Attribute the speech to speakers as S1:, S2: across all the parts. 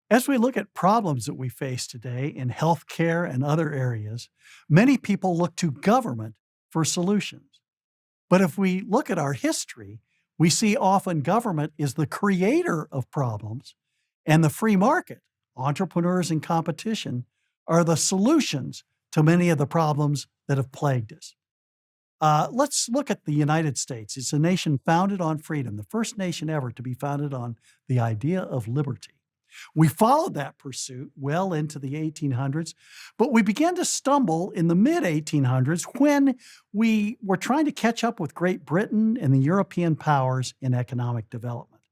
S1: As we look at problems that we face today in healthcare and other areas, many people look to government for solutions. But if we look at our history, we see often government is the creator of problems, and the free market, entrepreneurs and competition, are the solutions to many of the problems that have plagued us. Let's look at the United States. It's a nation founded on freedom, the first nation ever to be founded on the idea of liberty. We followed that pursuit well into the 1800s, but we began to stumble in the mid 1800s when we were trying to catch up with Great Britain and the European powers in economic development.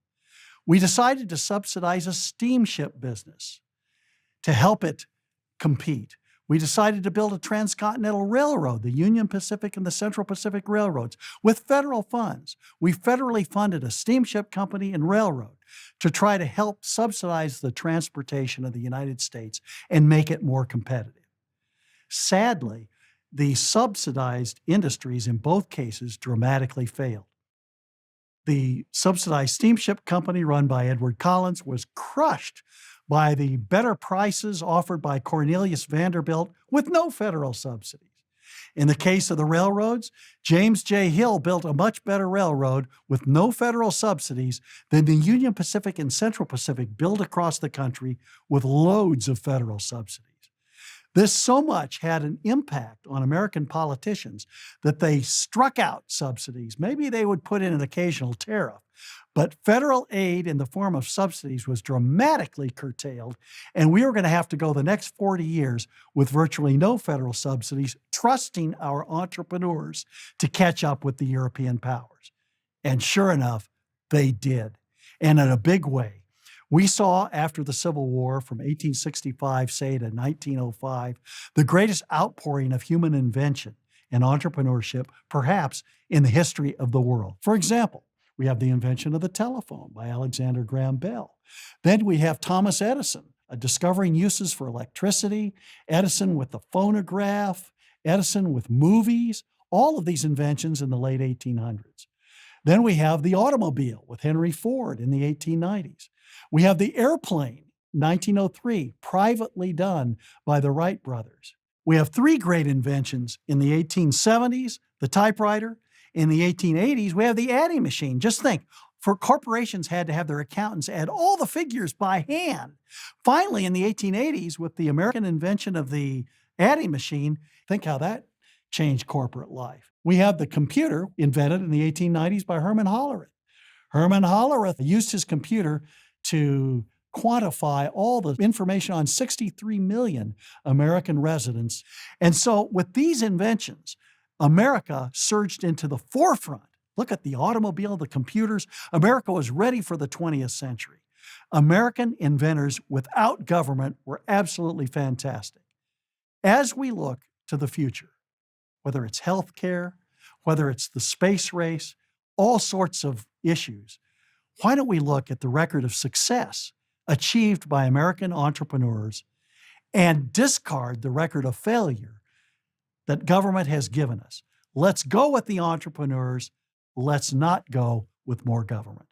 S1: We decided to subsidize a steamship business to help it compete. We decided to build a transcontinental railroad, the Union Pacific and the Central Pacific Railroads, with federal funds. We federally funded a steamship company and railroad to try to help subsidize the transportation of the United States and make it more competitive. Sadly, the subsidized industries in both cases dramatically failed. The subsidized steamship company run by Edward Collins was crushed by the better prices offered by Cornelius Vanderbilt with no federal subsidies. In the case of the railroads, James J. Hill built a much better railroad with no federal subsidies than the Union Pacific and Central Pacific built across the country with loads of federal subsidies. This so much had an impact on American politicians that they struck out subsidies. Maybe they would put in an occasional tariff, but federal aid in the form of subsidies was dramatically curtailed, and we were going to have to go the next 40 years with virtually no federal subsidies, trusting our entrepreneurs to catch up with the European powers. And sure enough, they did, and in a big way. We saw after the Civil War from 1865, say, to 1905, the greatest outpouring of human invention and entrepreneurship, perhaps in the history of the world. For example, we have the invention of the telephone by Alexander Graham Bell. Then we have Thomas Edison, discovering uses for electricity, Edison with the phonograph, Edison with movies, all of these inventions in the late 1800s. Then we have the automobile with Henry Ford in the 1890s. We have the airplane, 1903, privately done by the Wright brothers. We have three great inventions in the 1870s, the typewriter. In the 1880s, we have the adding machine. Just think, for corporations had to have their accountants add all the figures by hand. Finally, in the 1880s, with the American invention of the adding machine, think how that changed corporate life. We have the computer invented in the 1890s by Herman Hollerith. Herman Hollerith used his computer to quantify all the information on 63 million American residents. And so with these inventions, America surged into the forefront. Look at the automobile, the computers. America was ready for the 20th century. American inventors without government were absolutely fantastic. As we look to the future, whether it's healthcare, whether it's the space race, all sorts of issues, why don't we look at the record of success achieved by American entrepreneurs and discard the record of failure that government has given us? Let's go with the entrepreneurs. Let's not go with more government.